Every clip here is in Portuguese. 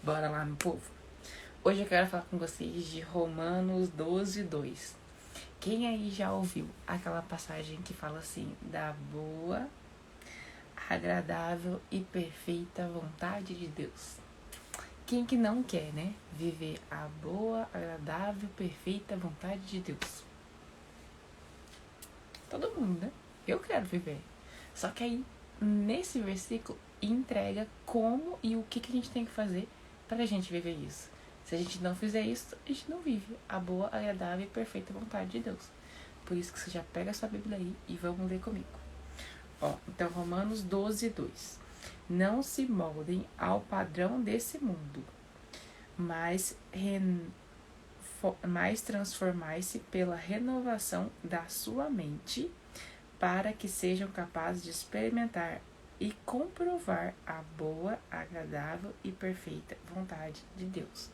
Bora lá, meu povo. Hoje eu quero falar com vocês de Romanos 12:2. Quem aí já ouviu aquela passagem que fala assim, da boa, agradável e perfeita vontade de Deus? Quem que não quer, né? Viver a boa, agradável, perfeita vontade de Deus. Todo mundo, né? Eu quero viver. Só que aí, nesse versículo, entrega como e o que a gente tem que fazer pra gente viver isso. Se a gente não fizer isso, a gente não vive a boa, agradável e perfeita vontade de Deus. Por isso que você já pega a sua Bíblia aí e vamos ler comigo. Então, Romanos 12:2. Não se moldem ao padrão desse mundo, mas transformai-se pela renovação da sua mente, para que sejam capazes de experimentar e comprovar a boa, agradável e perfeita vontade de Deus.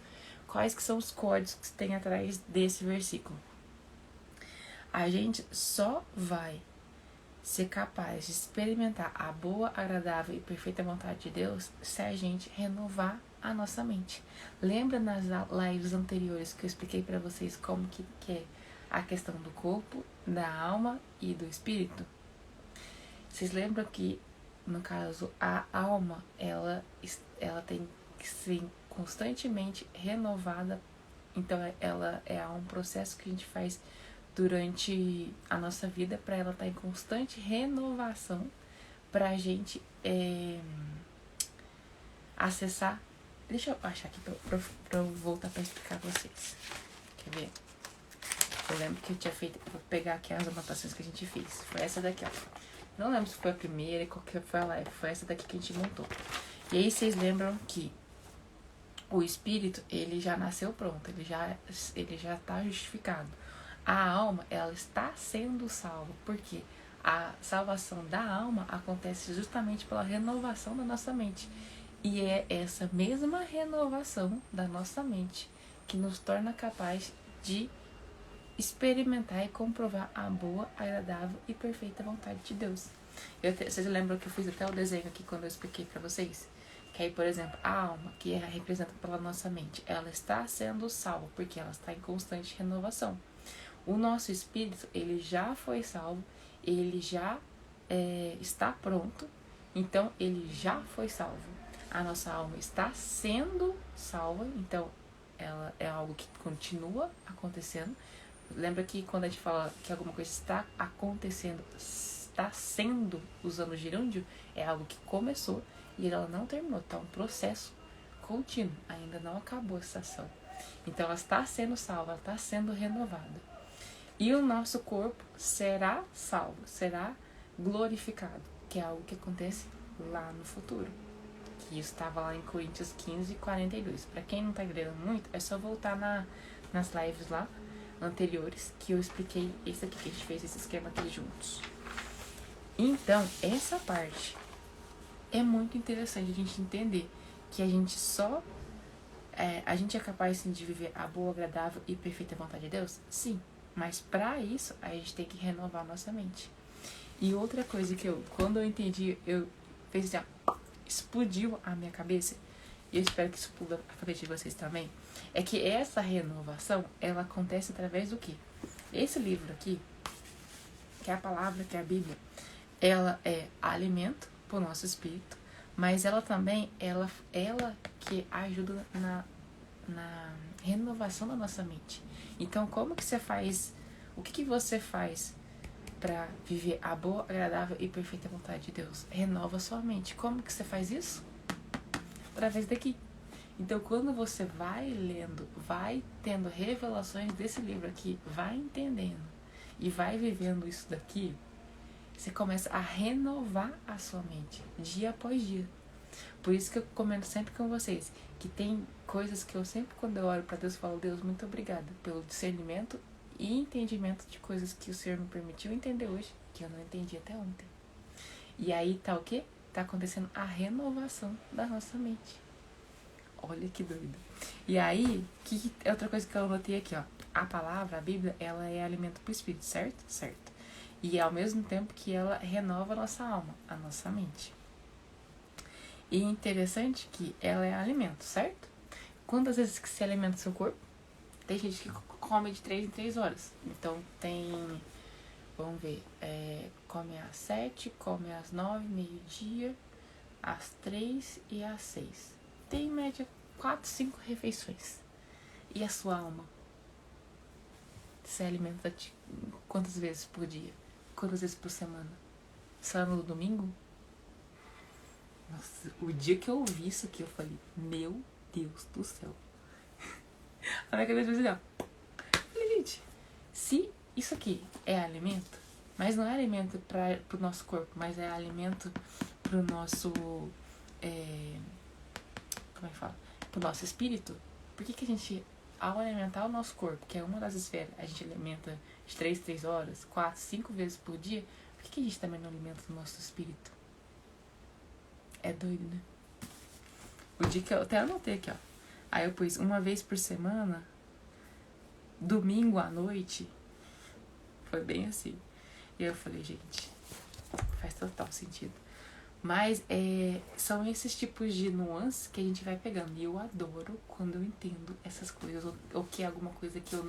Quais que são os códigos que tem atrás desse versículo? A gente só vai ser capaz de experimentar a boa, agradável e perfeita vontade de Deus se a gente renovar a nossa mente. Lembra nas lives anteriores que eu expliquei para vocês como que é a questão do corpo, da alma e do espírito? Vocês lembram que, no caso, a alma, ela tem que ser constantemente renovada. Então, ela é um processo que a gente faz durante a nossa vida para ela estar em constante renovação, para a gente acessar. Deixa eu achar aqui para eu voltar para explicar pra vocês. Quer ver? Eu lembro que eu tinha feito. Vou pegar aqui as anotações que a gente fez. Foi essa daqui, ó. Não lembro se foi a primeira, qual que foi a live. Foi essa daqui que a gente montou. E aí vocês lembram que o espírito, ele já nasceu pronto, ele já tá justificado. A alma, ela está sendo salva, porque a salvação da alma acontece justamente pela renovação da nossa mente. E é essa mesma renovação da nossa mente que nos torna capaz de experimentar e comprovar a boa, agradável e perfeita vontade de Deus. Vocês lembram que eu fiz até o desenho aqui quando eu expliquei para vocês? Que aí, por exemplo, a alma, que é representada pela nossa mente, ela está sendo salva porque ela está em constante renovação. O nosso espírito, ele já foi salvo, ele já está pronto, então ele já foi salvo. A nossa alma está sendo salva, então ela é algo que continua acontecendo. Lembra que quando a gente fala que alguma coisa está acontecendo, está sendo, usando o gerúndio, é algo que começou e ela não terminou, está um processo contínuo, ainda não acabou essa ação. Então ela está sendo salva, ela está sendo renovada. E o nosso corpo será salvo, será glorificado, que é algo que acontece lá no futuro. Que isso estava lá em Coríntios 15:42. Para quem não está entendendo muito, é só voltar nas lives lá anteriores que eu expliquei esse aqui, que a gente fez esse esquema aqui juntos. Então, essa parte é muito interessante a gente entender que a gente a gente é capaz sim, de viver a boa, agradável e perfeita vontade de Deus? Sim, mas para isso a gente tem que renovar nossa mente. E outra coisa que quando eu entendi, eu fez assim, explodiu a minha cabeça, e eu espero que isso exploda a cabeça de vocês também, é que essa renovação, ela acontece através do quê? Esse livro aqui, que é a palavra, que é a Bíblia, ela é alimento para o nosso espírito, mas ela também, ela que ajuda na renovação da nossa mente. Então, como que você faz, o que você faz para viver a boa, agradável e perfeita vontade de Deus? Renova sua mente. Como que você faz isso? Através daqui. Então, quando você vai lendo, vai tendo revelações desse livro aqui, vai entendendo e vai vivendo isso daqui, você começa a renovar a sua mente, dia após dia. Por isso que eu comento sempre com vocês, que tem coisas que eu sempre, quando eu oro para Deus, falo: Deus, muito obrigada pelo discernimento e entendimento de coisas que o Senhor me permitiu entender hoje, que eu não entendi até ontem. E aí tá o quê? Tá acontecendo a renovação da nossa mente. Olha que doido. E aí, que é outra coisa que eu anotei aqui, ó. A palavra, a Bíblia, ela é alimento pro espírito, certo? Certo. E ao mesmo tempo que ela renova a nossa alma, a nossa mente. E é interessante que ela é alimento, certo? quantas vezes que se alimenta o seu corpo? Tem gente que come de 3 em 3 horas. Então tem, vamos ver, come às 7, come às 9, meio-dia, às 3 e às 6. Tem em média 4, 5 refeições. E a sua alma? Você alimenta quantas vezes por dia? Quantas vezes por semana? Só no domingo? Nossa, o dia que eu ouvi isso aqui, eu falei, meu Deus do céu. A minha cabeça fez assim, ó. Falei, gente, se isso aqui é alimento, mas não é alimento pro nosso corpo, mas é alimento pro nosso, como é que fala? Pro nosso espírito, por que a gente, ao alimentar o nosso corpo, que é uma das esferas, a gente alimenta de 3 horas, 4, 5 vezes por dia, por que a gente também não alimenta o nosso espírito? É doido, né? O dia que eu até anotei aqui, ó. Aí eu pus 1 vez por semana, domingo à noite. Foi bem assim. E eu falei, gente, faz total sentido. Mas são esses tipos de nuances que a gente vai pegando. E eu adoro quando eu entendo essas coisas. Ou que é alguma coisa que eu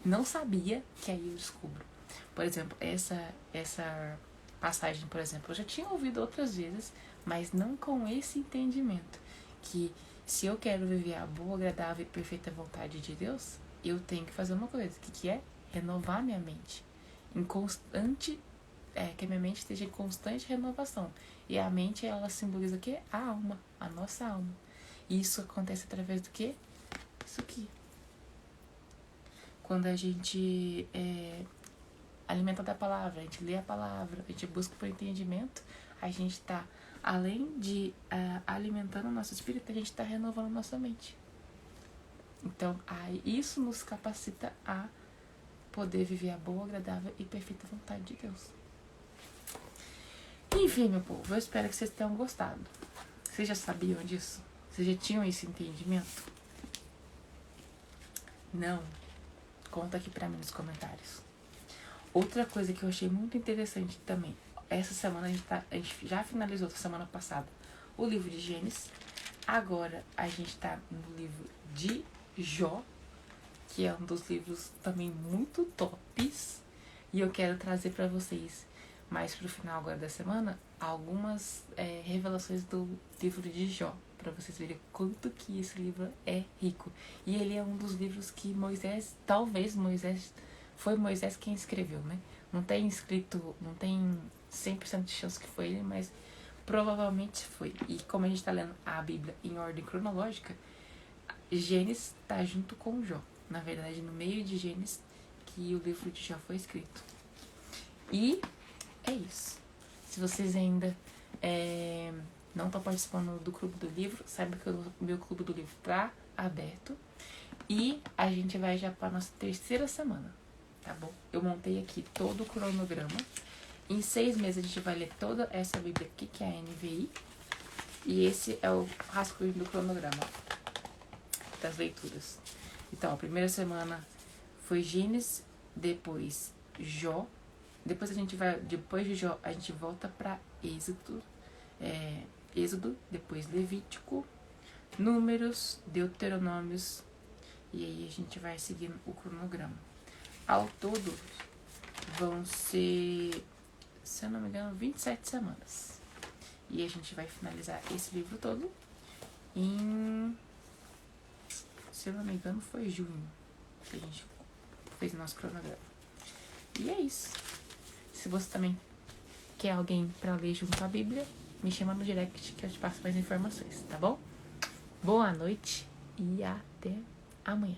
não sabia, que aí eu descubro. Por exemplo, essa passagem, por exemplo, eu já tinha ouvido outras vezes, mas não com esse entendimento. Que se eu quero viver a boa, agradável e perfeita vontade de Deus, eu tenho que fazer uma coisa, que é renovar minha mente. Que a minha mente esteja em constante renovação. E a mente, ela simboliza o quê? A alma, a nossa alma. E isso acontece através do quê? Isso aqui. Quando a gente alimenta da palavra, a gente lê a palavra, a gente busca por entendimento, a gente está, além de alimentando o nosso espírito, a gente está renovando a nossa mente. Então, isso nos capacita a poder viver a boa, agradável e perfeita vontade de Deus. Enfim, meu povo, eu espero que vocês tenham gostado. Vocês já sabiam disso? Vocês já tinham esse entendimento? Não? Conta aqui pra mim nos comentários. Outra coisa que eu achei muito interessante também. Essa semana a gente já finalizou, semana passada, o livro de Gênesis. Agora a gente tá no livro de Jó, que é um dos livros também muito tops. E eu quero trazer pra vocês, mais pro final agora da semana, algumas revelações do livro de Jó, para vocês verem quanto que esse livro é rico. E ele é um dos livros que foi Moisés quem escreveu, né? Não tem escrito, não tem 100% de chance que foi ele, mas provavelmente foi. E como a gente tá lendo a Bíblia em ordem cronológica, Gênesis tá junto com Jó. Na verdade, no meio de Gênesis que o livro de Jó foi escrito. E é isso. Se vocês ainda não estão participando do Clube do Livro, saiba que o meu Clube do Livro tá aberto. E a gente vai já para nossa 3ª semana, tá bom? Eu montei aqui todo o cronograma. Em 6 meses a gente vai ler toda essa Bíblia aqui, que é a NVI. E esse é o rascunho do cronograma das leituras. Então, a primeira semana foi Gênesis, depois Jó. Depois de Jó, a gente volta para Êxodo, depois Levítico, Números, Deuteronômios, e aí a gente vai seguindo o cronograma. Ao todo, vão ser, se eu não me engano, 27 semanas. E a gente vai finalizar esse livro todo em, se eu não me engano, foi junho que a gente fez o nosso cronograma. E é isso. Se você também quer alguém para ler junto à Bíblia, me chama no direct que eu te passo mais informações, tá bom? Boa noite e até amanhã.